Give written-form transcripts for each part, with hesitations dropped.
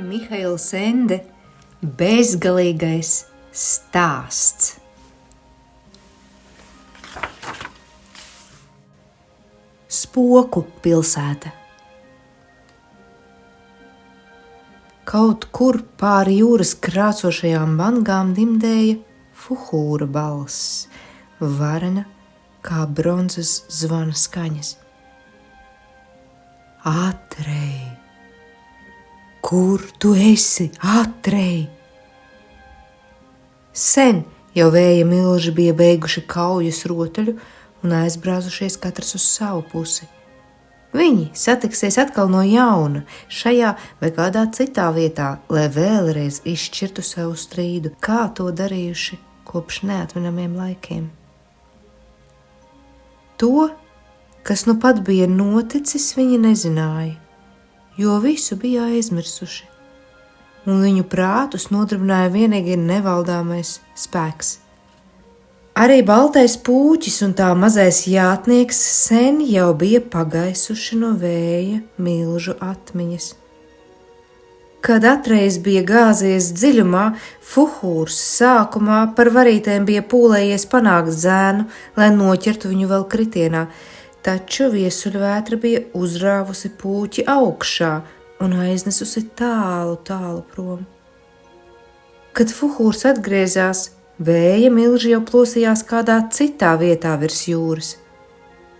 Mihails Ende bezgalīgais stāsts. Spoku pilsēta. Kaut kur pāri jūras krācošajām vangām dimdēja fuhūra balss, varena kā bronzas zvana skaņas. Atrei! Kur tu esi, Atrei? Sen jau vēja milži bija beiguši kaujas rotaļu un aizbrāzušies katrs uz savu pusi. Viņi satiksies atkal no jauna šajā vai kādā citā vietā, lai vēlreiz izšķirtu savu strīdu, kā to darījuši kopš neatminamiem laikiem. To, kas nu pat bija noticis, viņi nezināja, jo visu bija aizmirsuši, un viņu prātus nodarbināja vienīgi nevaldāmais spēks. Arī baltais pūķis un tā mazais jātnieks sen jau bija pagaisuši no vēja milžu atmiņas. Kad Atreis bija gāzies dziļumā, fuhūrs sākumā par varītēm bija pūlējies panākt zēnu, lai noķertu viņu vēl kritienā, taču viesuļvētra bija uzrāvusi pūķi augšā un aiznesusi tālu prom. Kad fuhūrs atgriezās, vēja milži jau plosījās kādā citā vietā virs jūras.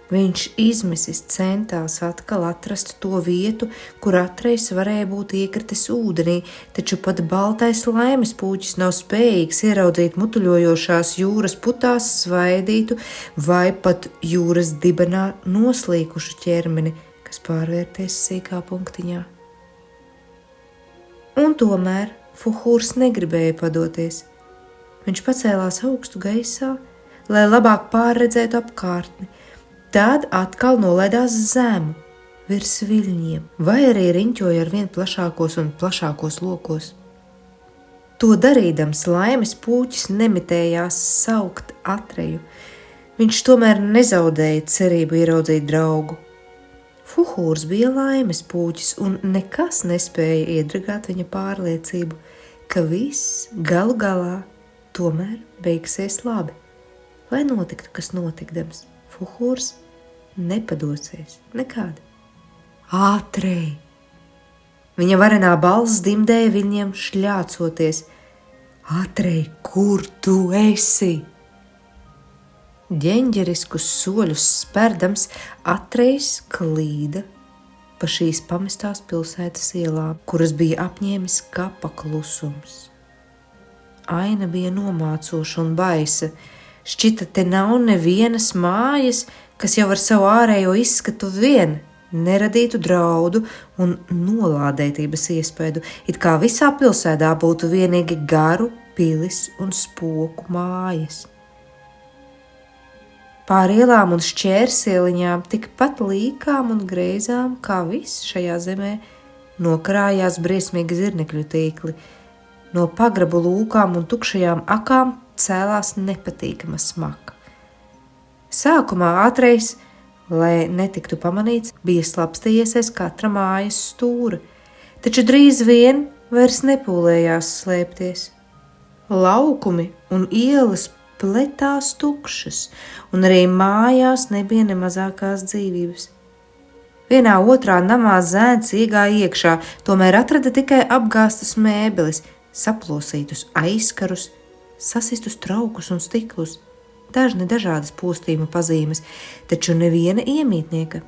Viņš izmisis centās atkal atrast to vietu, kur Atreis varēja būt iekritis ūdenī, taču pat baltais laimes pūķis nav spējīgs ieraudzīt mutuļojošās jūras putās svaidītu vai pat jūras dibenā noslīkušu ķermeni, kas pārvērties sīkā punktiņā. Un tomēr fuhūrs negribēja padoties. Viņš pacēlās augstu gaisā, lai labāk pārredzētu apkārtni, tad atkal nolaidās zemu, virs viļņiem, vai arī riņķoja ar vien plašākos un plašākos lokos. To darīdams laimes pūķis nemitējās saukt Atreju. Viņš tomēr nezaudēja cerību ieraudzīt draugu. Fuhūrs bija laimes pūķis un nekas nespēja iedragāt viņa pārliecību, ka viss galu galā tomēr beigsies labi. Lai notiktu, kas notikdams, fuhūrs nepadosies nekādi. Atrei! Viņa varenā balss dimdēja viņiem šļācoties. Atrei, kur tu esi? Ģeņģeriskus soļus spērdams, Atreis klīda pa šīs pamestās pilsētas ielām, kuras bija apņēmis kapa klusums. Aina bija nomācoša un baisa. Šķita, te nav nevienas mājas, kas jau ar savu ārējo izskatu vien neradītu draudu un nolādētības iespaidu, it kā visā pilsētā būtu vienīgi garu, pilis un spoku mājas. Pār ielām un šķērsieliņām tikpat līkām un greizām, kā viss šajā zemē, nokrājās briesmīgi zirnekļu tīkli. No pagrabu lūkām un tukšajām akām cēlās nepatīkama smaka. Sākumā Atreis, lai netiktu pamanīts, bija slapstījies aiz katra mājas stūra, taču drīz vien vairs nepūlējās slēpties. Laukumi un ielas pletās tukšas, un arī mājās nebija ne mazākās dzīvības. Vienā otrā namā zēns iegāja iekšā, tomēr atrada tikai apgāstas mēbeles, saplosītus aizkarus, sasistus traukus un stiklus, dažni dažādas postījuma pazīmes, taču neviena iemītnieka.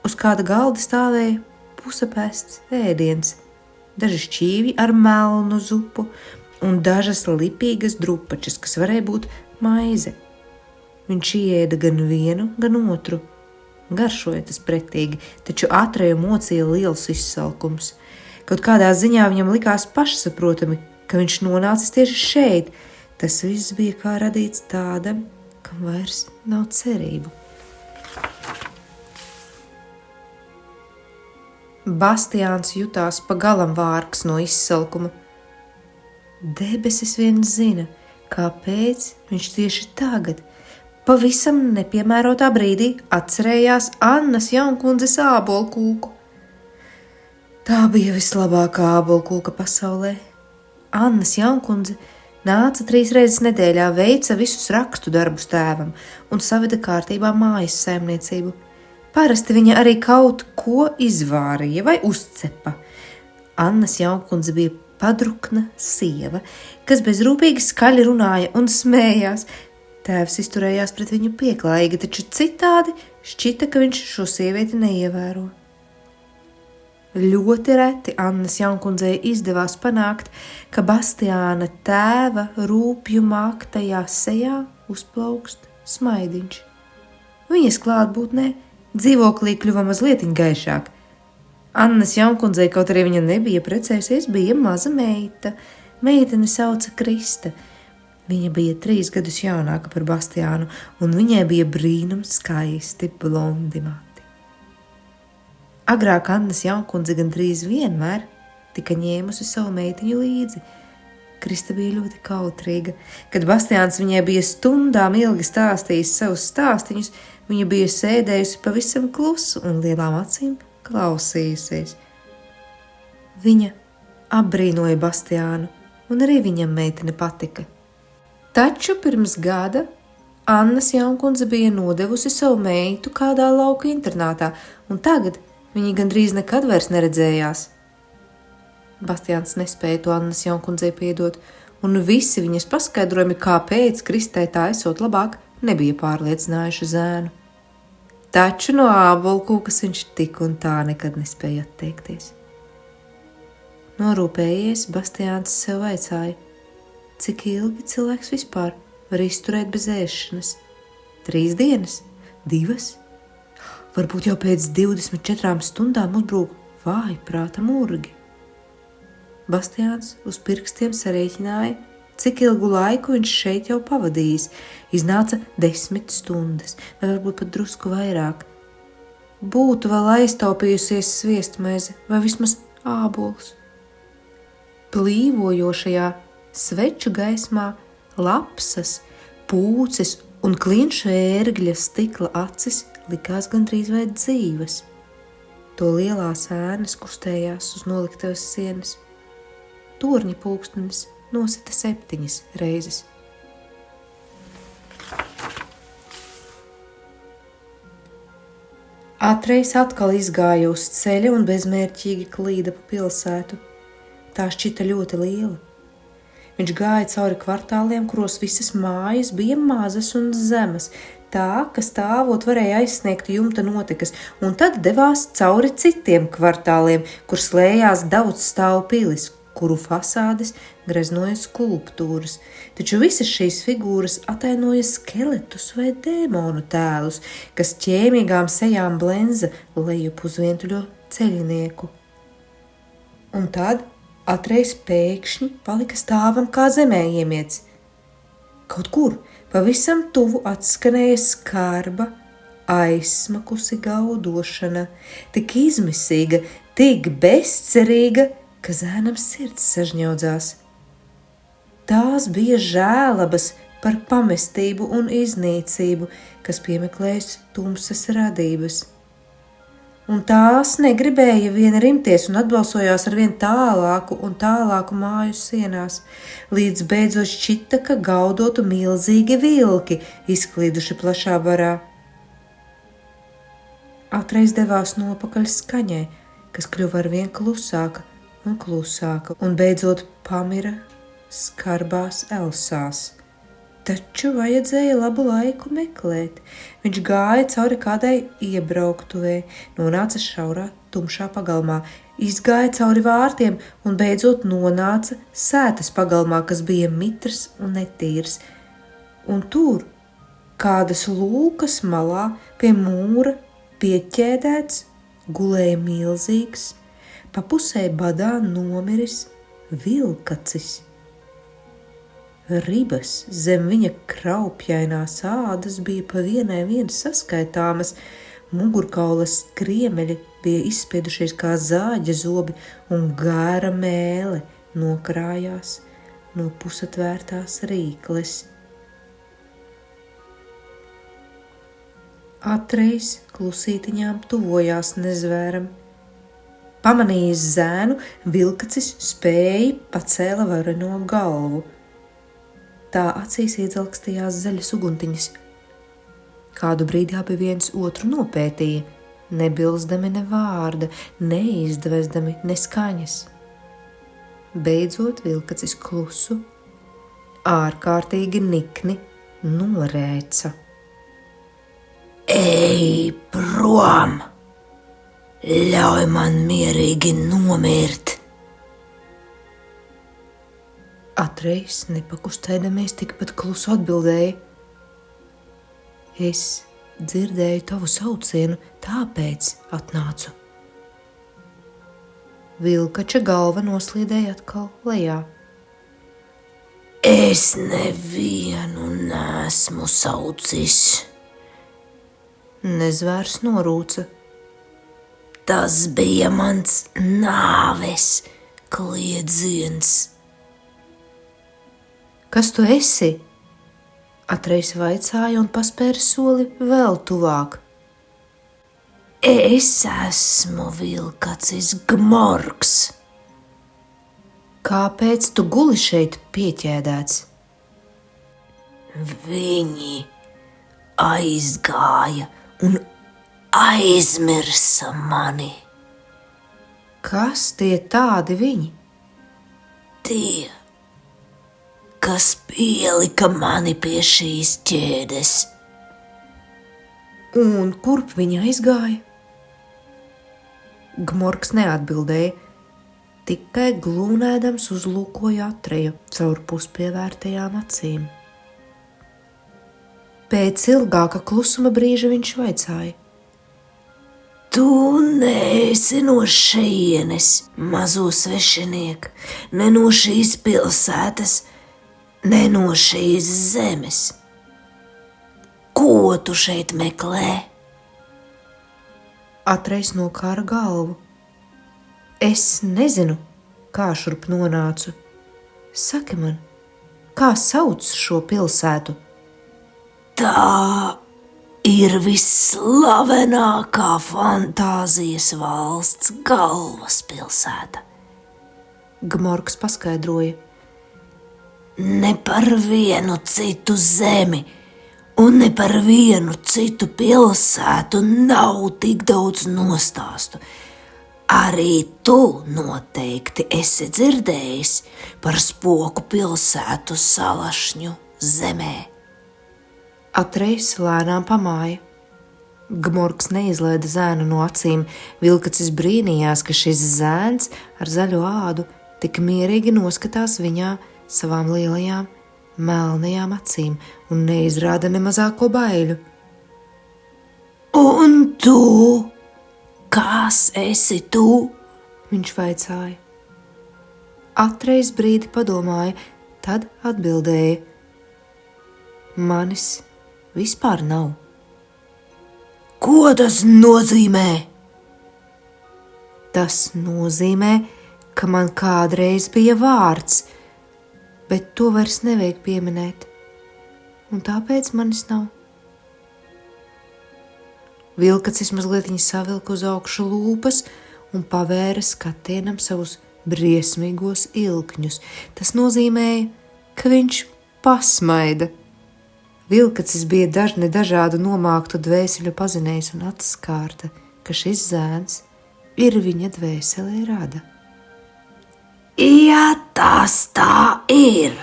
Uz kāda galda stāvēja pusapēsts ēdiens, daži šķīvi ar melnu zupu un dažas lipīgas drupačas, kas varēja būt maize. Viņš ieēda gan vienu, gan otru. Garšoja tas pretīgi, taču Atreju mocīja liels izsalkums. Kaut kādā ziņā viņam likās pašsaprotami, ka viņš nonācis tieši šeit. Tas viss bija kā radīts tādam, kam vairs nav cerību. Bastiāns jutās pagalam vārgs no izsalkuma. Debesis vien zina, kāpēc viņš tieši tagad, pavisam nepiemērotā brīdī, atcerējās Annas jaunkundzes ābolkūku. Tā bija vislabākā ābolkūka pasaulē. Annas Jaunkundze nāca 3 reizes nedēļā, veica visus rakstu darbus tēvam un saveda kārtībā mājas saimniecību. Parasti viņa arī kaut ko izvārīja vai uzcepa. Annas Jaunkundze bija padrukna sieva, kas bezrūpīgi skaļi runāja un smējās. Tēvs izturējās pret viņu pieklājīgi, taču citādi šķita, ka viņš šo sievieti neievēro. Ļoti reti Annas Jaunkundzei izdevās panākt, ka Bastiāna tēva rūpju māktajā sejā uzplaukst smaidiņš. Viņas klātbūtnē dzīvoklī kļuva mazliet gaišāk. Annas Jaunkundzei, kaut arī viņa nebija precējusies, bija maza meita. Meiteni sauca Krista. Viņa bija 3 gadus jaunāka par Bastiānu, un viņai bija brīnums skaisti blondi mati. Agrāk Annas Jaunkundze gandrīz vienmēr tika ņēmusi savu meitiņu līdzi. Krista bija ļoti kautrīga. Kad Bastiāns viņai bija stundām ilgi stāstījis savus stāstiņus, viņa bija sēdējusi pavisam klusu un lielām acīm klausījusies. Viņa apbrīnoja Bastiānu, un arī viņam meitene patika. Taču pirms gada Annas Jaunkundze bija nodevusi savu meitu kādā lauka internātā, un tagad viņi gandrīz nekad vairs neredzējās. Bastiāns nespēja to Annas Jaunkundzei piedot, un visi viņas paskaidrojumi, kāpēc Kristai tā esot labāk, nebija pārliecinājuši zēnu. Taču no ābolkūkas viņš tik un tā nekad nespēja atteikties. Norūpējies, Bastiāns sev vaicāja, cik ilgi cilvēks vispār var izturēt bez ēšanas? 3 dienas? 2? Varbūt jau pēc 24 stundām uzbrūk vājprāta murgi. Bastiāns uz pirkstiem sarēķināja, cik ilgu laiku viņš šeit jau pavadījis. Iznāca 10 stundas, vai varbūt pat drusku vairāk. Būtu vēl aiztaupījusies sviestmaize vai vismaz ābols. Plīvojošajā sveču gaismā lapsas, pūces un klinša ērgļa stikla acis likās gandrīz vai dzīves. To lielās ēnas kustējās uz noliktavas sienas. Torņa pulkstenis nosita 7 reizes. Atreiz atkal izgāja uz ceļa un bezmērķīgi klīda pa pilsētu. Tā šķita ļoti liela. Viņš gāja cauri kvartāliem, kuros visas mājas bija mazas un zemas, tā, ka stāvot varēja aizsniegt jumta notekas, un tad devās cauri citiem kvartāliem, kur slējās daudz stāvu pilis, kuru fasādes greznoja skulptūras. Taču visas šīs figūras atainoja skeletus vai dēmonu tēlus, kas ķēmīgām sejām blenza lejup uz vientuļo ceļinieku. Un tad atreiz pēkšņi palika stāvam kā zemē iemiets. Kaut kur pavisam tuvu atskanēja skarba, aizsmakusi gaudošana, tik izmisīga, tik bezcerīga, ka zēnam sirds sažņaudzās. Tās bija žēlabas par pamestību un iznīcību, kas piemeklējas tumsas radības. Un tās negribēja vien rimties un atbalsojās ar vien tālāku un tālāku māju sienās, līdz beidzot šķita, ka gaudotu milzīgi vilki, izklīduši plašā barā. Atreiz devās nopakaļ skaņai, kas kļuva ar vien klusāka un klusāka, un beidzot pamira skarbās elsās. Taču vajadzēja labu laiku meklēt. Viņš gāja cauri kādai iebrauktuvē, nonāca šaurā, tumšā pagalmā, izgāja cauri vārtiem un beidzot nonāca sētas pagalmā, kas bija mitrs un netīrs. Un tur, kādas lūkas malā pie mūra pieķēdēts, gulēja milzīgs, pa pusē badā nomiris vilkacis. Ribas zem viņa kraupjainās ādas bija pa vienai saskaitāmas, mugurkaulas kriemeļi bija izspiedušies kā zāģa zobi un gāra mēle nokrājās no pusatvērtās rīkles. Atreiz klusītiņām tuvojās nezvēram. Pamanījis zēnu, vilkacis spēja pacēla vareno galvu. Tā acīs iedzelkstījās zaļas uguntiņas. Kādu brīdi abi viens otru nopētīja, nebilsdami ne vārda, neizdvezdami ne skaņas. Beidzot vilkacis klusu, ārkārtīgi nikni norēca. Ej prom! Ļauj man mierīgi nomirt! Atreiz, nepakustēdamies, tikpat klusu atbildēja. Es dzirdēju tavu saucienu, tāpēc atnācu. Vilkača galva noslīdēja atkal lejā. Es nevienu nesmu saucis. Nezvērs norūca. Tas bija mans nāves kliedziens. Kas tu esi? Atreiz vaicāja un paspēra soli vēl tuvāk. Es esmu vilkacis Gmorks. Kāpēc tu guli šeit pieķēdēts? Viņi aizgāja un aizmirsa mani. Kas tie tādi viņi? Tie, kas pielika mani pie šīs ķēdes. Un kurp viņi aizgāja? Gmorks neatbildēja, tikai glūnēdams uzlūkoja Atreju caur puspievērtajām acīm. Pēc ilgāka klusuma brīža viņš vaicāja. Tu neesi no šejienes, mazo svešinieku, ne no šīs pilsētas, ne no šīs zemes. Ko tu šeit meklē? Atreiz nokāra galvu. Es nezinu, kā šurp nonācu. Saki man, kā sauc šo pilsētu? Tā ir visslavenākā fantāzijas valsts galvaspilsēta. Gmorks paskaidroja. Ne par vienu citu zemi un ne par vienu citu pilsētu nav tik daudz nostāstu. Arī tu noteikti esi dzirdējis par spoku pilsētu Salašņu zemē. Atreiz lēnām pamāja. Gmorks neizlaida zēnu no acīm. Vilkacis brīnījās, ka šis zēns ar zaļo ādu tik mierīgi noskatās viņā savām lielajām, melnajām acīm un neizrāda ne mazāko baiļu. Un tu? Kas esi tu? Viņš vaicāja. Atreiz brīdi padomāja, tad atbildēja. Manis vispār nav. Ko tas nozīmē? Tas nozīmē, ka man kādreiz bija vārds, bet to vairs nevajag pieminēt, un tāpēc manis nav. Vilkacis mazlietiņ savilka uz augšu lūpas un pavēra skatienam savus briesmīgos ilkņus. Tas nozīmēja, ka viņš pasmaida. Vilkacis bija dažādu nomāktu dvēseļu pazinējis un atskārta, ka šis zēns ir viņa dvēselē rada. Ja tas tā ir,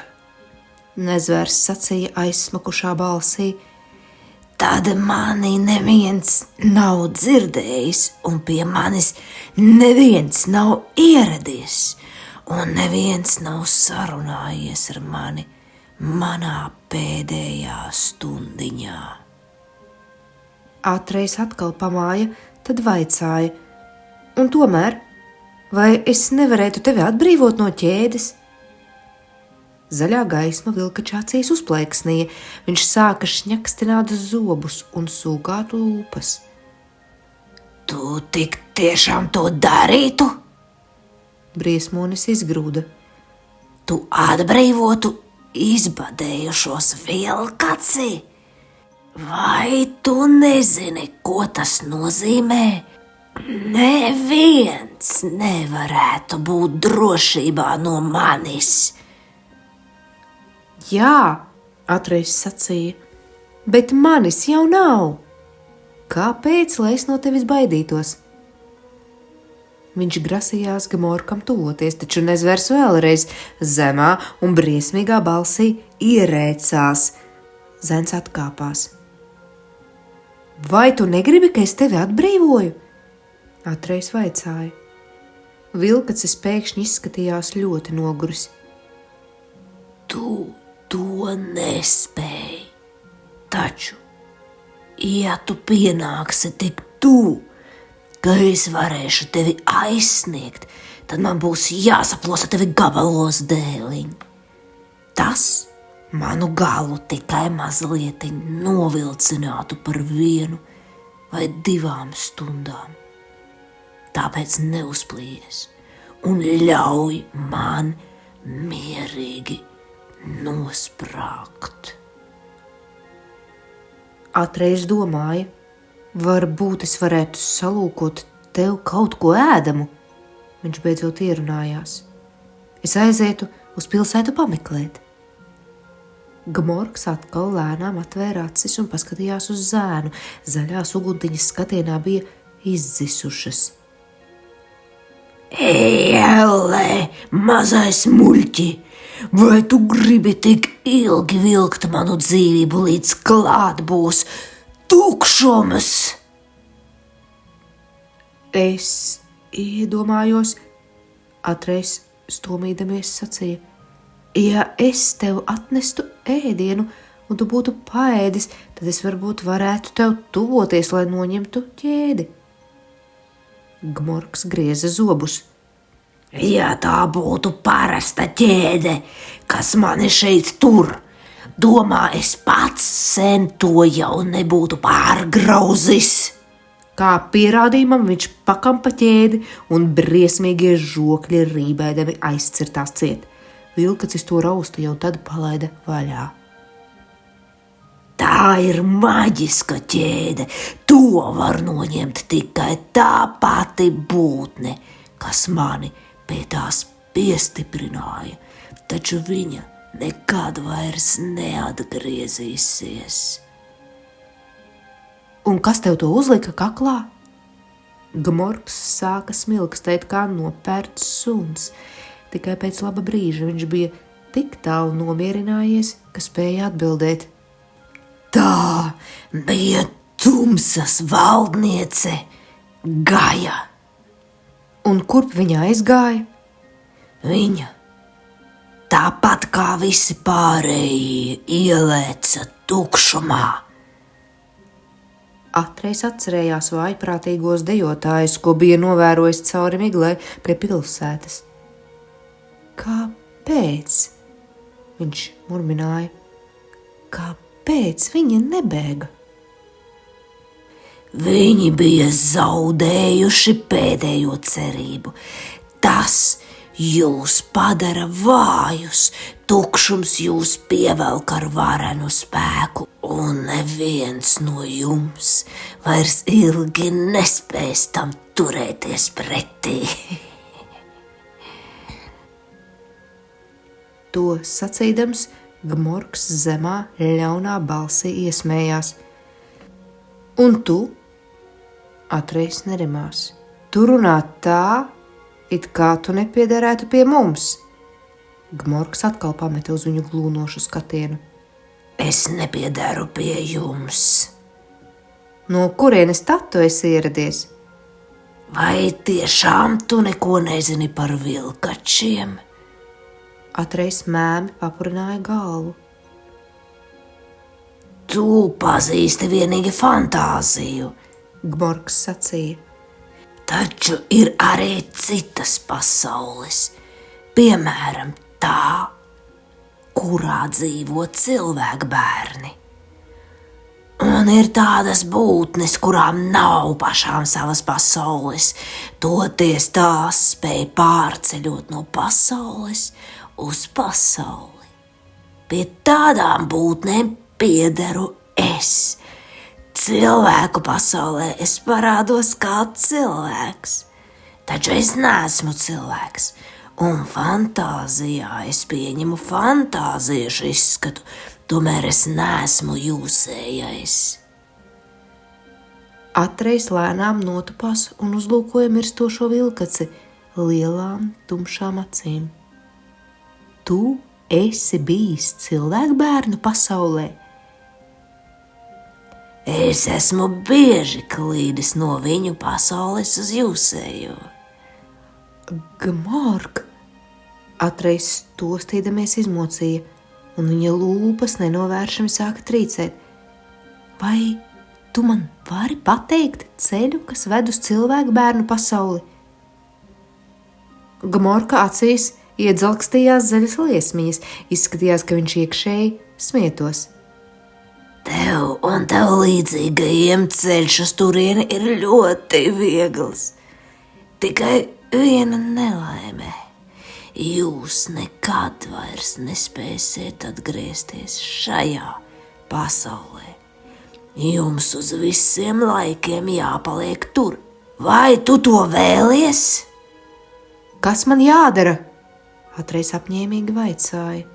nezvērs sacīja aizsmakušā balsī, tad mani neviens nav dzirdējis un pie manis neviens nav ieradies un neviens nav sarunājies ar mani manā pēdējā stundiņā. Atreiz atkal pamāja, tad vaicāja, un tomēr, vai es nevarētu tevi atbrīvot no ķēdes? Zaļā gaisma vilkača acīs uzplaiksnīja, viņš sāka šņakstināt zobus un sūkāt lūpas. Tu tik tiešām to darītu? Briesmonis izgrūda. Tu atbrīvotu izbadējušos vilkaci? Vai tu nezini, ko tas nozīmē? Neviens nevarētu būt drošībā no manis. Jā, Atreiss sacīja, bet manis jau nav. Kāpēc, lai es no tevis baidītos? Viņš grasījās Gmorkam tuvoties, taču nezvers vēlreiz zemā un briesmīgā balsī ierēcās. Zēns atkāpās. Vai tu negribi, ka es tevi atbrīvoju? Atreiss vaicāja. Vilkacis pēkšņi izskatījās ļoti noguris. Tu to nespēji, taču, ja tu pienāksi tik tuvu, ka es varēšu tevi aizsniegt, tad man būs jāsaplosa tevi gabalos dēliņi. Tas manu galu tikai mazliet novilcinātu par 1 vai 2 stundām. Tāpēc neuzplījies un ļauj man mierīgi nosprāgt. Atreiss domāja, varbūt es varētu salūkot tev kaut ko ēdamu. Viņš beidzot ierunājās. Es aizietu uz pilsētu pameklēt. Gmorks atkal lēnām atvēra acis un paskatījās uz zēnu. Zaļās uguntiņas skatienā bija izdzisušas. Ēlē, mazais muļķi, vai tu gribi tik ilgi vilkt manu dzīvību, līdz klāt būs tukšums? Es iedomājos, Atreiss stomīdamies sacīja, ja es tev atnestu ēdienu un tu būtu paēdis, tad es varbūt varētu tev tuvoties, lai noņemtu ķēdi. Gmorks grieza zobus. Ja tā būtu parasta ķēde, kas mani šeit tur, domā, es pats sen to jau nebūtu pārgrauzis. Kā pierādījumam viņš pakampa ķēdi un briesmīgie žokļi rībēdami aizcirtās ciet. Vilkacis to rausta jau tad palaida vaļā. Tā ir maģiska ķēde, to var noņemt tikai tā pati būtne, kas mani pie tās piestiprināja, taču viņa nekad vairs neatgriezīsies. Un kas tev to uzlika kaklā? Gmorks sāka smilkstēt kā nopērts suns. Tikai pēc laba brīža viņš bija tik tālu nomierinājies, ka spēja atbildēt. Tā bija tumsas valdniece Gaja. Un kurp viņa aizgāja? Viņa, tāpat kā visi pārējie, ielēca tukšumā. Atreiss atcerējās vājprātīgos dejotājus, ko bija novērojis cauri miglai pie pilsētas. Kāpēc? Viņš murmināja. Kāpēc viņi nebēga? Viņi bija zaudējuši pēdējo cerību. Tas jūs padara vājus, tukšums jūs pievelk ar varenu spēku, un neviens no jums vairs ilgi nespēs tam turēties pretī. To sacīdams, Gmorks zemā ļaunā balsī iesmējās. Un tu? Atreiss nerimās. Tu runā tā, it kā tu nepiederētu pie mums. Gmorks atkal pameta uz viņu glūnošu skatienu. Es nepiederu pie jums. No kurienes tad tu esi ieradies? Vai tiešām tu neko nezini par vilkačiem? Atreiss mēmi papurināja galvu. Tu pazīsti vienīgi fantāziju, Gmorks sacīja. Taču ir arī citas pasaules, piemēram tā, kurā dzīvo cilvēku bērni. Un ir tādas būtnes, kurām nav pašām savas pasaules, toties tās spēj pārceļot no pasaules uz pasauli. Pie tādām būtnēm piederu es, cilvēku pasaulē es parādos kā cilvēks, taču es neesmu cilvēks, un fantāzijā es pieņemu fantāziešu izskatu, tomēr es neesmu jūsējais. Atreiz lēnām notupās un uzlūkoja mirstošo vilkaci lielām, tumšām acīm. Tu esi bijis cilvēkbērnu pasaulē? Es esmu bieži klīdis no viņu pasaules uz jūsējo. Gmork! Atreiz stostīdamies izmocīja, un viņa lūpas nenovēršami sāka trīcēt. Vai tu man vari pateikt ceļu, kas ved uz cilvēkbērnu pasauli? Gmorka acīs iedzalkstījās zaļas liesmiņas, izskatījās, ka viņš iekšēji smietos. Tev un tev līdzīgajiem ceļš uz turieni ir ļoti viegls. Tikai viena nelaime. Jūs nekad vairs nespēsiet atgriezties šajā pasaulē. Jums uz visiem laikiem jāpaliek tur. Vai tu to vēlies? Kas man jādara? Atreiz apņēmīgi vaicāja.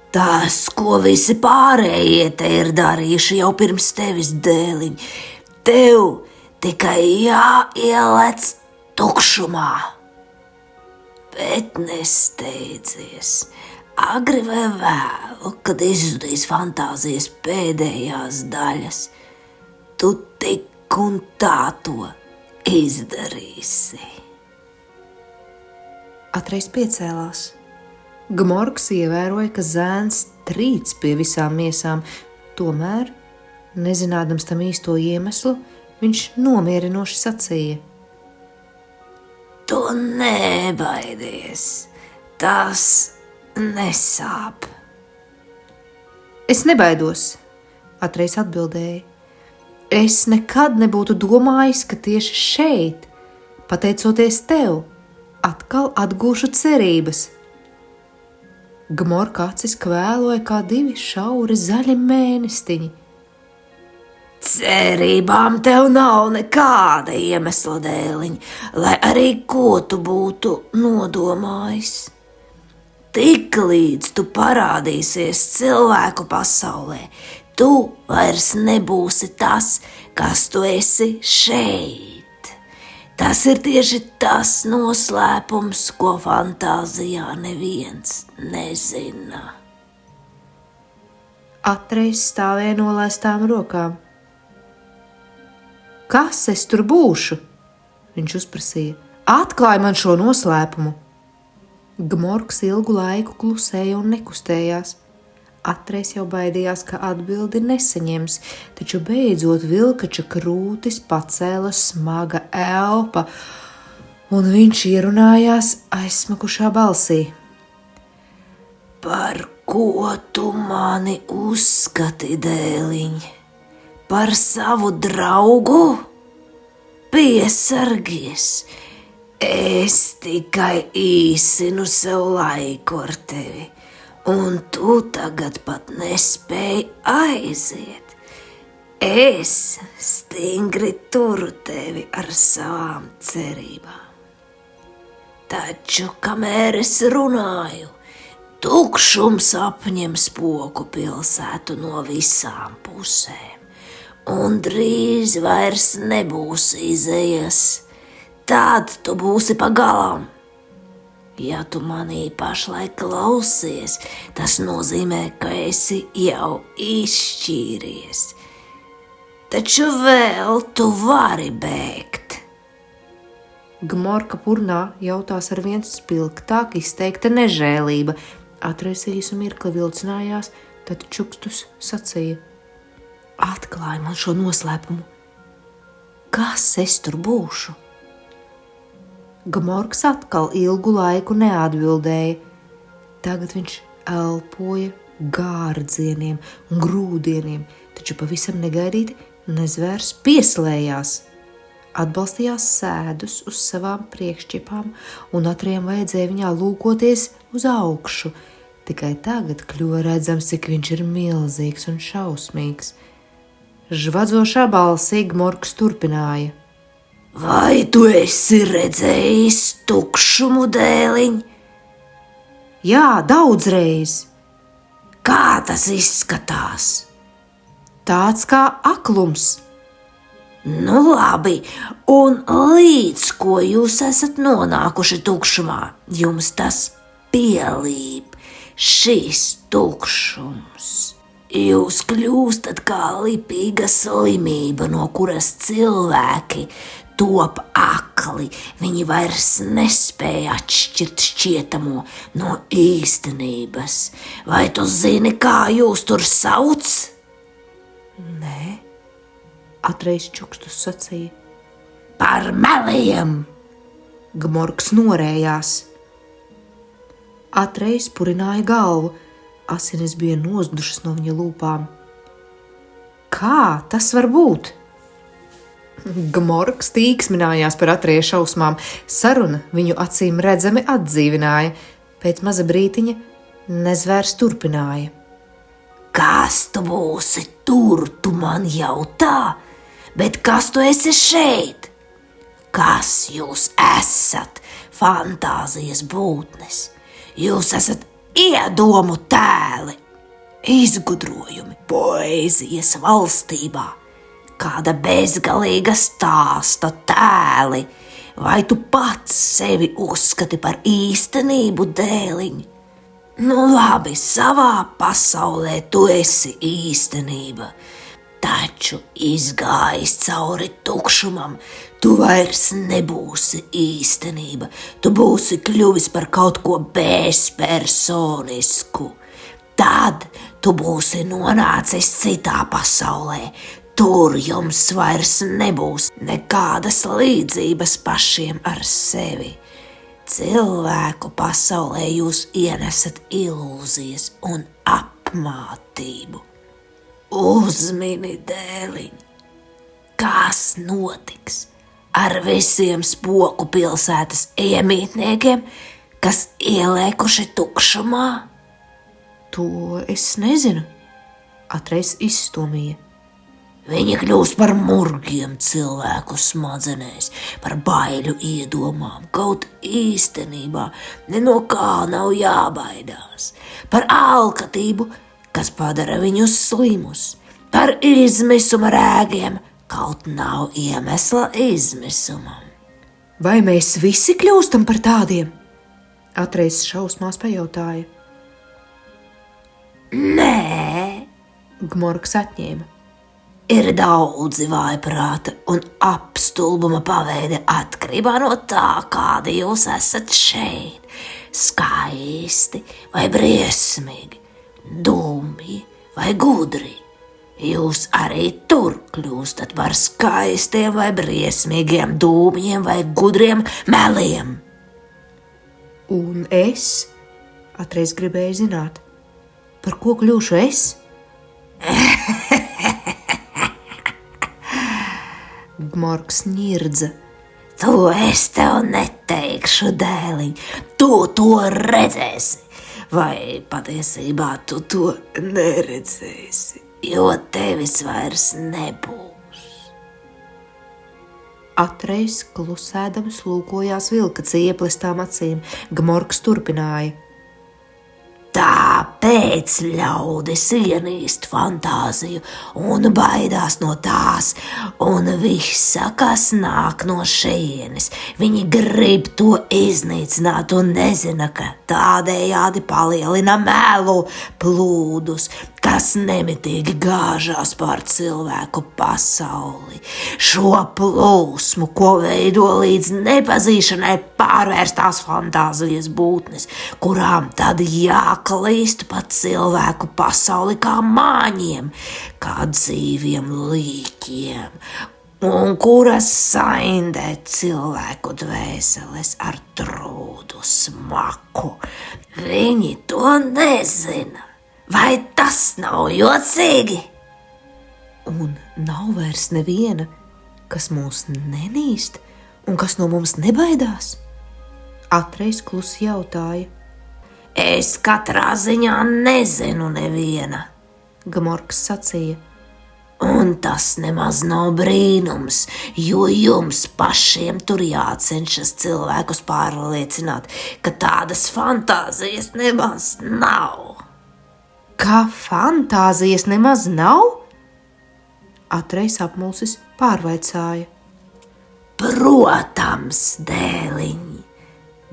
Tas, ko visi pārējie te ir darījuši jau pirms tevis, dēliņ, tev tikai jāielec tukšumā. Bet nesteidzies, agri vai vēlu, kad izzudīs fantāzijas pēdējās daļas, tu tik un tā to izdarīsi. Atreiz piecēlās. Gmorks ievēroja, ka zēns trīc pie visām miesām, tomēr, nezinādams tam īsto iemeslu, viņš nomierinoši sacīja. Tu nebaidies, tas nesāp. Es nebaidos, Atreiz atbildēja. Es nekad nebūtu domājis, ka tieši šeit, pateicoties tev, atkal atgūšu cerības. Gmorka acis kvēloja kā divi šauri zaļi mēnestiņi. Cerībām tev nav nekāda iemesla dēliņ, lai arī ko tu būtu nodomājis. Tik līdz tu parādīsies cilvēku pasaulē, tu vairs nebūsi tas, kas tu esi šeit. Tas ir tieši tas noslēpums, ko fantāzijā neviens nezina. Atreiz stāvēja nolaistām rokām. Kas es tur būšu? Viņš uzprasīja. Atklāj man šo noslēpumu. Gmorks ilgu laiku klusēja un nekustējās. Atreiz jau baidījās, ka atbildi nesaņems, taču beidzot vilkača krūtis pacēla smaga elpa, un viņš ierunājās aizsmakušā balsī. Par ko tu mani uzskati, dēliņ? Par savu draugu? Piesargies! Es tikai īsinu sev laiku ar tevi. Un tu tagad pat nespēji aiziet. Es stingri turu tevi ar savām cerībām. Taču, kamēr es runāju, tukšums apņem spoku pilsētu no visām pusēm, un drīz vairs nebūs izējas. Tad tu būsi pagalām. Ja tu manī pašlaik klausies, tas nozīmē, ka esi jau izšķīries. Taču vēl tu vari bēgt. Gmorka purnā jautās ar vien spilgtāk izteikta nežēlība. Atreiz īsu mirkli vilcinājās, tad čukstus sacīja. Atklāj man šo noslēpumu. Kas es tur būšu? Gmorks atkal ilgu laiku neatbildēja. Tagad viņš elpoja gārdzieniem un grūdieniem, taču pavisam negaidīti nezvērs pieslējās. Atbalstījās sēdus uz savām priekšķipām, un Atriem vajadzēja viņā lūkoties uz augšu. Tikai tagad kļuva redzams, cik viņš ir milzīgs un šausmīgs. Žvadzošā balsī Gmorks turpināja. Vai tu esi redzējis tukšumu, dēliņ? Jā, daudzreiz. Kā tas izskatās? Tāds kā aklums. Nu labi, un līdz ko jūs esat nonākuši tukšumā, jums tas pielīp, šis tukšums. Jūs kļūstat kā lipīga slimība, no kuras cilvēki top akli. Viņi vairs nespēja atšķirt šķietamo no īstenības. Vai tu zini, kā jūs tur sauc? Nē, atreiz čukstus sacīja. Par meliem! Gmorks norējās. Atreiz purināja galvu. Asinis bija nozdušas no viņa lūpām. Kā tas var būt? Gmorks tīksminājās par Atreja šausmām. Saruna viņu acīm redzami atdzīvināja. Pēc maza brītiņa nezvērs turpināja. Kas tu būsi tur, tu man jautā? Bet kas tu esi šeit? Kas jūs esat, fantāzijas būtnes? Jūs esat iedomu tēli, izgudrojumi poēzijas valstībā, kāda bezgalīga stāsta tēli, vai tu pats sevi uzskati par īstenību, dēliņ? Nu labi, savā pasaulē tu esi īstenība, taču izgājis cauri tukšumam, tu vairs nebūsi īstenība, tu būsi kļuvis par kaut ko bezpersonisku. Tad tu būsi nonācis citā pasaulē, tur jums vairs nebūs nekādas līdzības pašiem ar sevi. Cilvēku pasaulē jūs ienesat ilūzijas un apmātību. Uzmini, dēliņ, kas notiks ar visiem Spoku pilsētas iemītniekiem, kas ielēkuši tukšumā? To es nezinu, Atreiz izstomīja. Viņi kļūst par murgiem cilvēku smadzenēs, par baiļu iedomām, kaut īstenībā ne no kā nav jābaidās, par alkatību, kas padara viņus slimus, par izmisuma rēgiem, kaut nav iemesla izmisumam. Vai mēs visi kļūstam par tādiem? Atreiz šausmās pajautāja. Nē, Gmorks atņēma. ir daudzi vājprāta un apstulbuma paveidi atkarībā no tā, kādi jūs esat šeit. Skaisti vai briesmīgi, dumji vai gudri. Jūs arī tur kļūstat par skaistiem vai briesmīgiem dūmjiem vai gudriem meliem. Un es? Atreiz gribēju zināt. Par ko kļūšu es? Gmorks ņirdza. To es tev neteikšu, dēliņ, tu to redzēsi, vai patiesībā tu to neredzēsi, jo tevis vairs nebūs. Atreiz klusēdams lūkojās vilka cieplestām acīm. Gmorks turpināja. Tāpēc ļaudis ienīst fantāziju un baidās no tās, un visa, kas nāk no šejienes, viņi grib to iznīcināt un nezina, ka tādējādi palielina melu plūdus, kas nemitīgi gāžās pār cilvēku pasauli. Šo plūsmu, ko veido līdz nepazīšanai pārvērstās fantāzijas būtnes, kurām tad jāklīst pa cilvēku pasauli kā māņiem, kā dzīviem līķiem, un kuras saindē cilvēku dvēseles ar trūdu smaku. Viņi to nezina. Vai tas nav jocīgi? Un nav vairs neviena, kas mūs nenīst un kas no mums nebaidās? Atreiz klusi jautāja. Es katrā ziņā nezinu neviena, Gmorks sacīja. Un Un tas nemaz nav brīnums, jo jums pašiem tur jācenšas cilvēkus pārliecināt, ka tādas fantāzijas nemaz nav. Kā fantāzijas nemaz nav? Atreiz apmulsis pārvaicāja. Protams, dēliņ,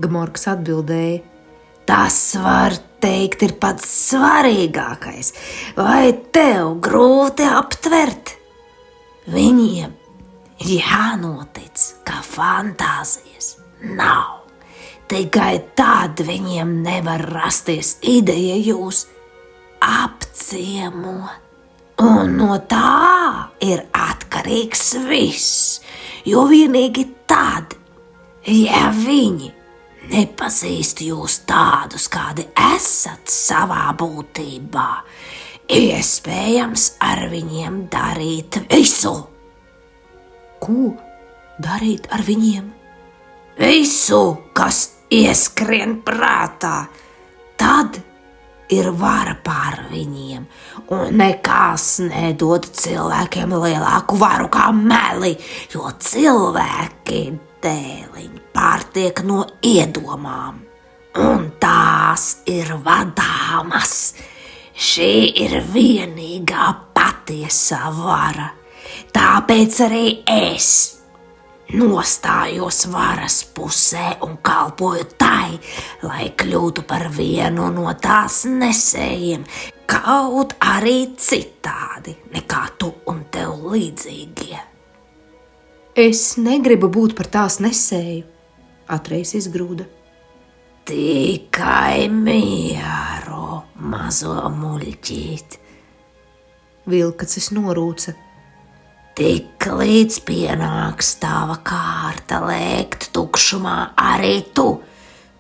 Gmorgs atbildēja. Tas, var teikt, ir pats svarīgākais. Vai tev grūti aptvert? Viņiem ir jānotic, ka fantāzijas nav. Tikai tad viņiem nevar rasties ideja jūs apciemot. Un no tā ir atkarīgs viss, jo vienīgi tad, ja viņi nepazīst jūs tādus, kādi esat savā būtībā, iespējams ar viņiem darīt visu. Ko darīt ar viņiem? Visu, kas ieskrien prātā, tad ir vara pār viņiem, un nekas nedod cilvēkiem lielāku varu kā meli, jo cilvēki dēliņ pārtiek no iedomām, un tās ir vadāmas. Šī ir vienīgā patiesā vara, tāpēc arī es nostājos varas pusē un kalpoju tai, lai kļūtu par vienu no tās nesējiem, kaut arī citādi nekā tu un tev līdzīgie. Es negribu būt par tās nesēju, Atreiz izgrūda. Tikai mieru, mazo muļķīt, Vilkacis norūca. Tik līdz pienāks tava kārta lēkt tukšumā, arī tu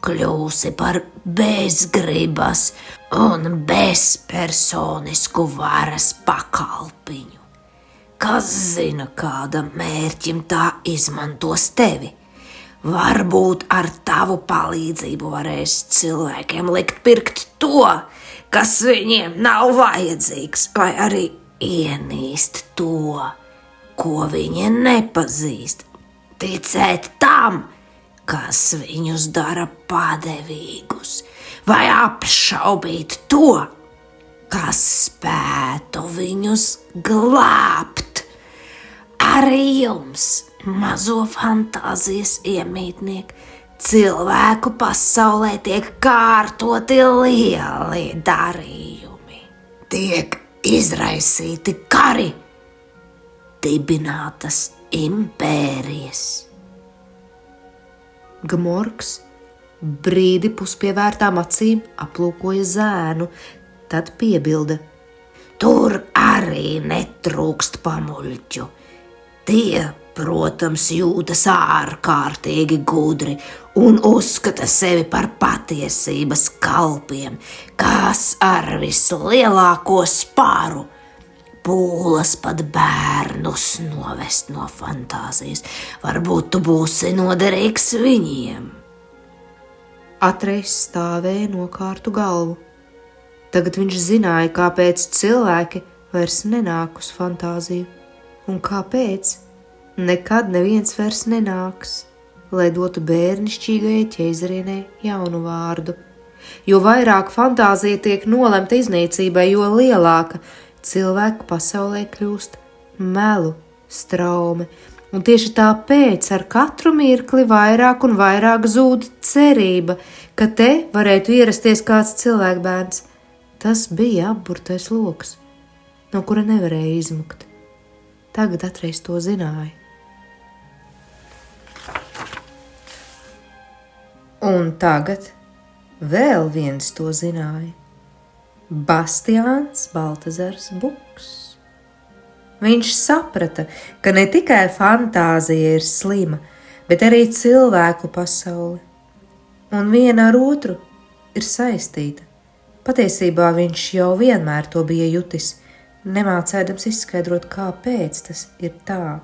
kļūsi par bezgribas un bezpersonisku varas pakalpiņu. Kas zina, kādam mērķim tā izmantos tevi? Varbūt ar tavu palīdzību varēs cilvēkiem likt pirkt to, kas viņiem nav vajadzīgs, vai arī ienīst to, ko viņi nepazīst. Ticēt tam, kas viņus dara padevīgus, vai apšaubīt to, kas spētu viņus glābt. Arī jums, mazo fantāzijas iemītnieki, cilvēku pasaulē tiek kārtoti lieli darījumi. Tiek izraisīti kari, dibinātas impērijas. Gmorgs brīdi puspievērtām acīm aplūkoja zēnu, tad piebilda. Tur arī netrūkst pamuļķu. Tie, protams, jūtas ārkārtīgi gudri un uzskata sevi par patiesības kalpiem, kas ar vislielāko spāru pūlas pat bērnus novest no fantāzijas. Varbūt tu būsi noderīgs viņiem. Atreiz stāvēja nokārtu galvu. Tagad viņš zināja, kāpēc cilvēki vairs nenāk uz fantāziju, un kāpēc nekad neviens vairs nenāks, lai dotu bērnišķīgajai ķeizarienei jaunu vārdu. Jo vairāk fantāzija tiek nolemta iznīcībai, jo lielāka cilvēku pasaulē kļūst melu straume, un tieši tāpēc ar katru mirkli vairāk un vairāk zūd cerība, ka te varētu ierasties kāds cilvēkbērns. Tas bija apburtais loks, no kura nevarēja izmukt. Tagad Atreiz to zināja. Un tagad vēl viens to zināja. Bastiāns Baltazars Buks. Viņš saprata, ka ne tikai fantāzija ir slima, bet arī cilvēku pasaule. Un viena ar otru ir saistīta. Patiesībā viņš jau vienmēr to bija jutis, nemācēdams izskaidrot, kāpēc tas ir tā.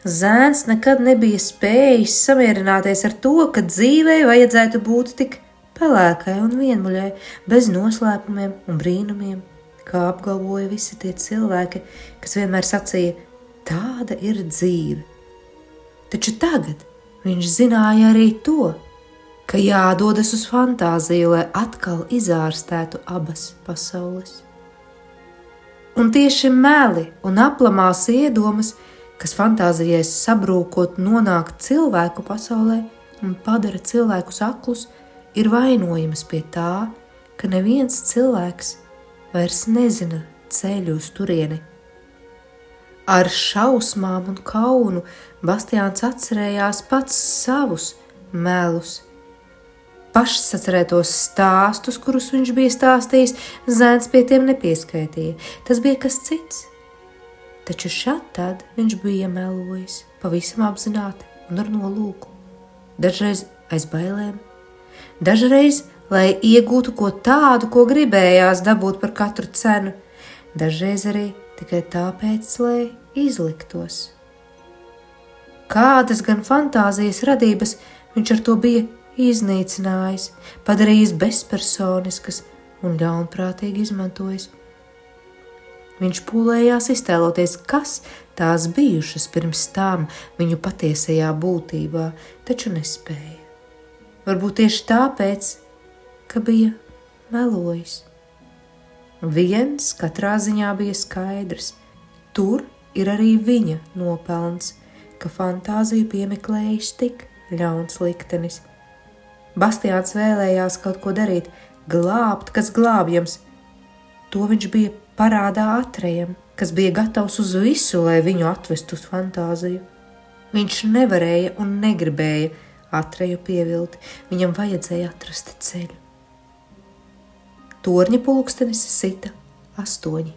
Zēns nekad nebija spējis samierināties ar to, ka dzīvei vajadzētu būt tik pelēkai un vienmuļai, bez noslēpumiem un brīnumiem, kā apgalvoja visi tie cilvēki, kas vienmēr sacīja, tāda ir dzīve. Taču tagad viņš zināja arī to, ka jādodas uz fantāziju, lai atkal izārstētu abas pasaules. Un tieši meli un aplamās iedomas, kas fantāzijai sabrūkot nonāk cilvēku pasaulē un padara cilvēkus aklus, ir vainojamas pie tā, ka neviens cilvēks vairs nezina ceļu uz turieni. Ar šausmām un kaunu Bastiāns atcerējās pats savus melus, pašsacerētos stāstus, kurus viņš bija stāstījis, zēns pie tiem nepieskaitīja. Tas bija kas cits. Taču šad tad viņš bija melojis, pavisam apzināti un ar nolūku. Dažreiz aiz bailēm, dažreiz, lai iegūtu ko tādu, ko gribējās dabūt par katru cenu, dažreiz arī tikai tāpēc, lai izliktos. Kādas gan fantāzijas radības viņš ar to bija iznīcinājis, padarījis bezpersoniskas un ļaunprātīgi izmantojis. Viņš pūlējās iztēloties, kas tās bijušas pirms tām viņu patiesajā būtībā, taču nespēja. Varbūt tieši tāpēc, ka bija melojis. Viens katrā ziņā bija skaidrs, tur ir arī viņa nopelns, ka fantāziju piemeklējis tik ļauns liktenis. Bastiāns vēlējās kaut ko darīt, glābt, kas glābjams. To viņš bija parādā Atrejam, kas bija gatavs uz visu, lai viņu atvestu uz fantāziju. Viņš nevarēja un negribēja Atreju pievilt, viņam vajadzēja atrast ceļu. Torņa pulkstenis sita 8.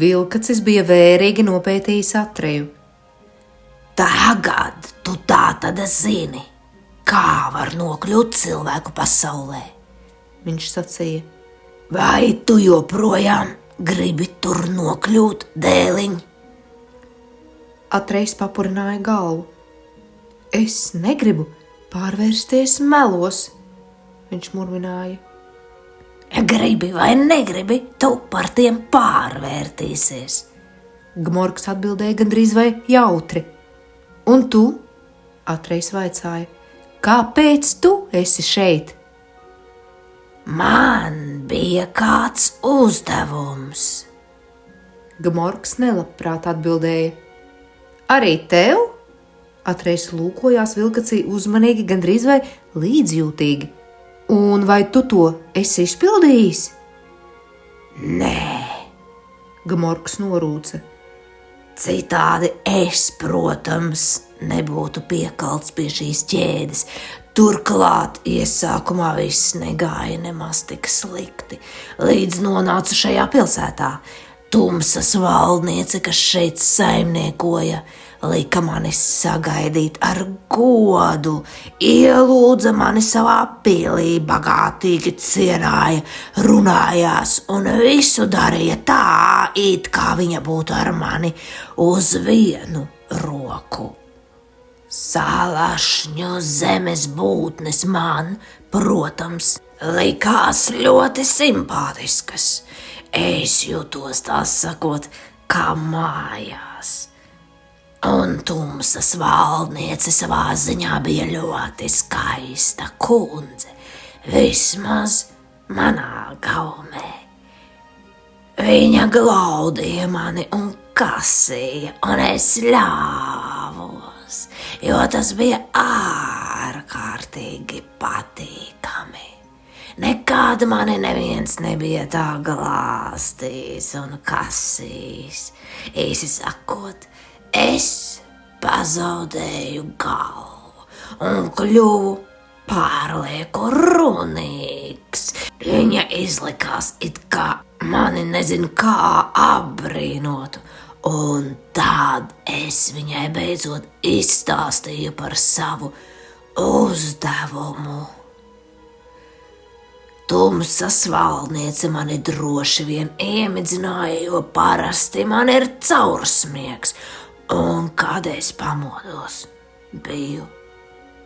Vilkacis bija vērīgi nopētījis Atreju. Tagad tu tā tad zini, kā var nokļūt cilvēku pasaulē. Viņš sacīja, vai tu joprojām gribi tur nokļūt, dēliņ? Atrejs papurināja galvu. Es negribu pārvērsties melos, viņš murmināja. Gribi vai negribi, tu par tiem pārvērtīsies. Gmorgs atbildēja gandrīz vai jautri. Un tu? Atrejs vaicāja, kāpēc tu esi šeit? Man bija kāds uzdevums. Gmorgs nelabprāt atbildēja. Arī tev? Atrejs lūkojās Vilkacī uzmanīgi, gandrīz vai līdzjūtīgi. Un vai tu to esi izpildījis? Nē, Gmorgs norūca. Citādi es, protams, nebūtu piekalts pie šīs ķēdes. Turklāt iesākumā viss negāja nemaz tik slikti, līdz nonāca šajā pilsētā. Tumsas valdniece, kas šeit saimniekoja, lika mani sagaidīt ar godu, ielūdza mani savā pilī, bagātīgi cienāja, runājās un visu darīja tā, it kā viņa būtu ar mani uz vienu roku. Salašņu zemes būtnes man, protams, likās ļoti simpātiskas. Es jūtos tā sakot, kā mājās. Un tumsas valdniece savā ziņā bija ļoti skaista kundze, vismaz manā gaumē. Viņa glaudīja mani un kasīja, un es ļāvos, jo tas bija ārkārtīgi patīkami. Nekāda mani neviens nebija tā glāstījis un kasījis. Īsi sakot, es pazaudēju galvu un kļuvu pārlieku runīgs. Viņa izlikās, it kā mani nezinu kā apbrīnotu, un tad es viņai beidzot izstāstīju par savu uzdevumu. Tumsas valdniece mani droši vien iemidzināja, jo parasti man ir caursmiegs, un kad es pamodos, biju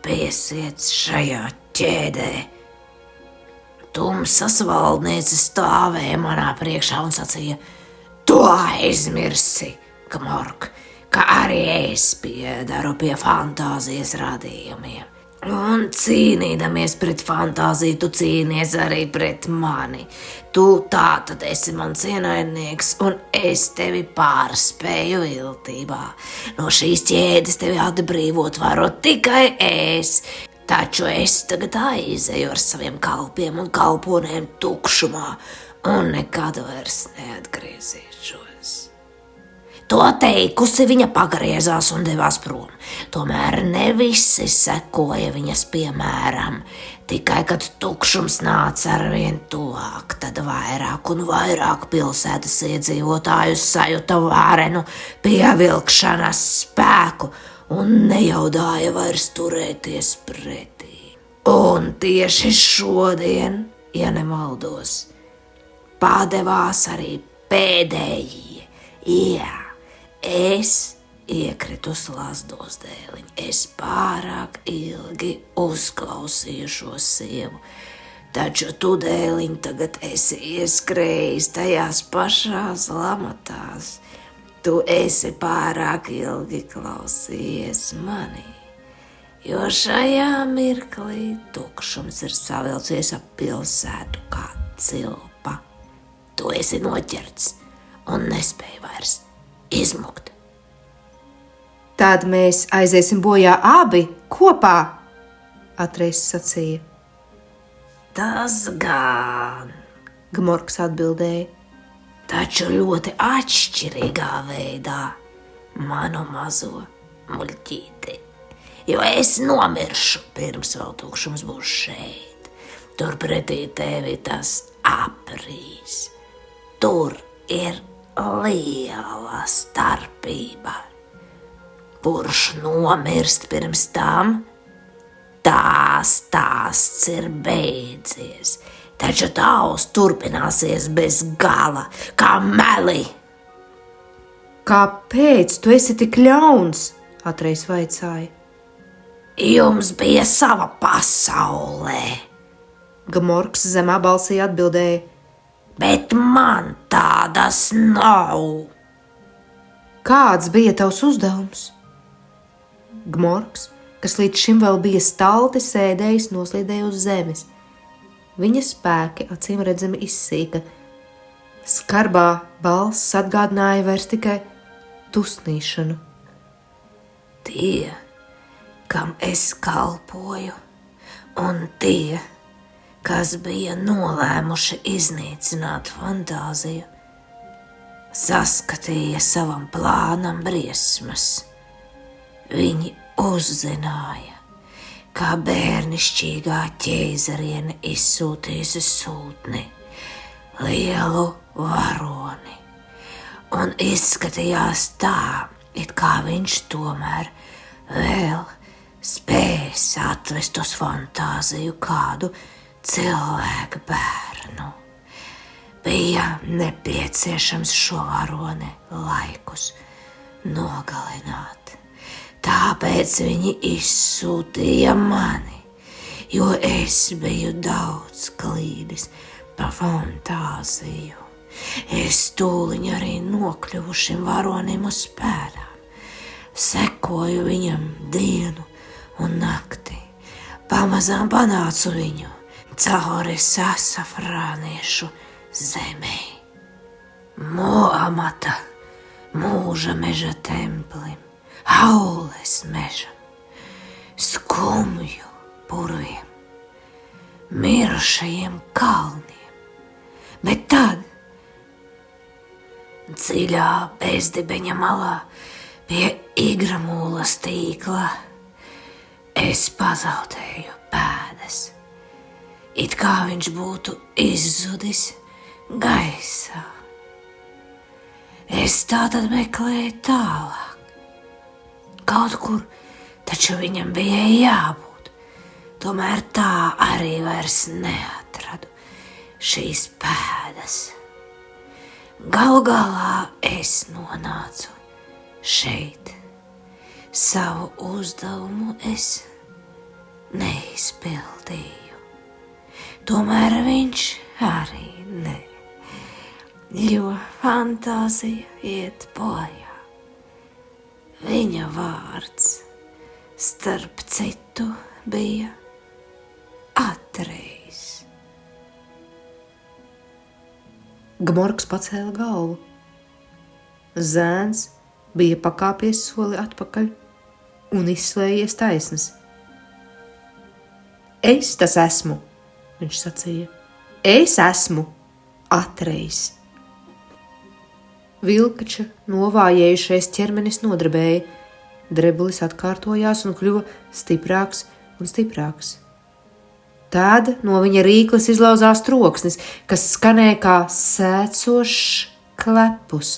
piesiets šajā ķēdē. tumsas valdniece stāvēja manā priekšā un sacīja: Tu aizmirsi, Gmork, ka arī es piedaru pie fantāzijas radījumiem. Un cīnīdamies pret fantāziju, tu cīnies arī pret mani. Tu tātad esi mans ienaidnieks, un es tevi pārspēju viltībā. No šīs ķēdes tevi atbrīvot varu tikai es. Taču es tagad aizeju ar saviem kalpiem un kalponēm tukšumā, un nekad vairs neatgriezīšos. To teikusi, viņa pagriezās un devās prom. Tomēr ne visi sekoja viņas piemēram. Tikai, kad tukšums nāca arvien tuvāk, tad vairāk un vairāk pilsētas iedzīvotājus sajuta vārenu pievilkšanas spēku un nejaudāja vairs turēties pretī. Un tieši šodien, ja nemaldos, padevās arī pēdējie. Jā. Es iekritu slazdos dēliņ. Es pārāk ilgi uzklausīju šo sievu, taču tu, dēliņ, tagad esi ieskrējis tajās pašās lamatās. Tu esi pārāk ilgi klausījies manī, jo šajā mirklī tukšums ir savilcies ap pilsētu kā cilpa. Tu esi noķerts un nespēj vairs izmukt. Tad mēs aiziesim bojā abi kopā, atreiz sacīja. Tas gan, Gmorks atbildēja. Taču ļoti atšķirīgā veidā, manu mazo muļķīti, jo es nomiršu pirms vēl tukšums būs šeit. Turpretī tevi tas aprīs. Tur ir liela starpība. Kurš nomirst pirms tam, tā stāsts ir beidzies, taču tavs turpināsies bez gala, kā meli. Kāpēc tu esi tik ļauns? Atreiz vaicāja. Jums bija sava pasaulē, Gmorks zemā balsī atbildēja. bet man tādas nav. Kāds bija tavs uzdevums? Gmorks, kas līdz šim vēl bija stalti sēdējis, noslīdēja uz zemes. Viņa spēki acīm redzami izsīka. Skarbā balss atgādināja vairs tikai tusnīšanu. Tie, kam es kalpoju, un tie, kas bija nolēmuši iznīcināt fantāziju, saskatīja savam plānam briesmas. Viņi uzzināja, kā bērnišķīgā ķēzariene izsūtījusi sūtni, lielu varoni, un izskatījās tā, it kā viņš tomēr vēl spēs atvest uz fantāziju kādu cilvēku bērnu. Bija nepieciešams šo varoni laikus nogalināt. Tāpēc viņi izsūtīja mani, jo es biju daudz klīdis pa fantāziju. Es tūliņ arī nokļuvu šim varonim uz pēdām. Sekoju viņam dienu un nakti. Pamazām panācu viņu cauri sasafrāniešu zemē. Moamata mūža meža templim, Aules mežam, skumju purviem, mirušajiem kalniem. Bet tad, dziļā bezdibeņa malā, pie igramūlas tīkla, es pazaudēju pēdas, it kā viņš būtu izzudis gaisā. Es tātad meklēju tālāk. Kaut kur taču viņam bija jābūt, tomēr tā arī vairs neatradu šīs pēdas. Galu galā es nonācu šeit. Savu uzdevumu es neizpildīju. tomēr viņš arī ne, jo fantāzija iet bojā. Viņa vārds, starp citu, bija Atrejs. Gmorks pacēla galvu. Zēns bija pakāpies soli atpakaļ un izslējies taisnas. Es tas esmu, viņš sacīja. Es esmu Atrejs. Vilkača novājējušais ķermenis nodrebēja, drebulis atkārtojās un kļuva stiprāks un stiprāks. Tad no viņa rīkles izlauzās troksnis, kas skanēja kā sēcošs klepus.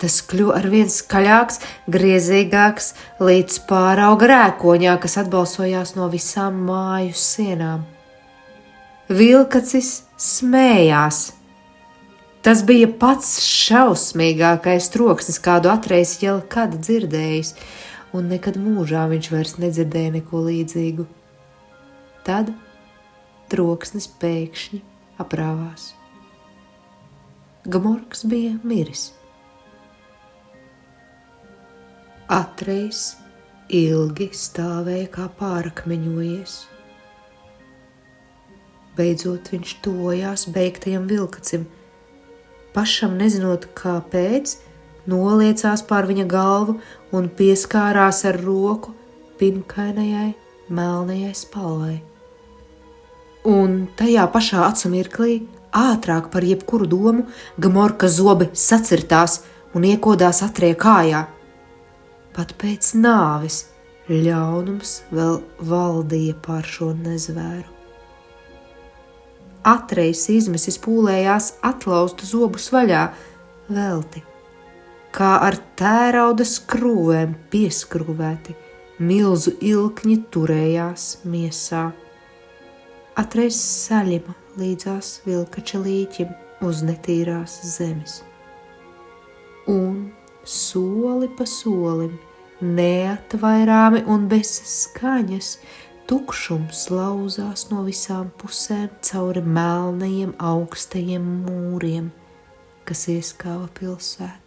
Tas kļuva arvien skaļāks, griezīgāks, līdz pārauga rēkoņā, kas atbalsojās no visām māju sienām. Vilkacis smējās. Tas bija pats šausmīgākais troksnis, kādu Atrejs jau kad dzirdējis, un nekad mūžā viņš vairs nedzirdēja neko līdzīgu. Tad troksnis pēkšņi aprāvās. Gmorks bija miris. Atrejs ilgi stāvēja kā pārakmeņojies. Beidzot viņš tojās beigtajam vilkacim. Pašam nezinot, kāpēc, noliecās pār viņa galvu un pieskārās ar roku pinkainajai, melnajai spalvai. Un tajā pašā acu mirklī, ātrāk par jebkuru domu, Gmorka zobi sacirtās un iekodās Atreja kājā. Pat pēc nāves ļaunums vēl valdīja pār šo nezvēru. Atrejs izmesis pūlējās atlaustu zobus vaļā, velti, kā ar tērauda skrūvēm pieskrūvēti, milzu ilkņi turējās miesā. Atrejs saļima līdzās vilkača līķim uz netīrās zemes. Un soli pa solim, neatvairāmi un bez skaņas, tukšums lauzās no visām pusēm cauri melnajiem augstajiem mūriem, kas ieskāva pilsētu.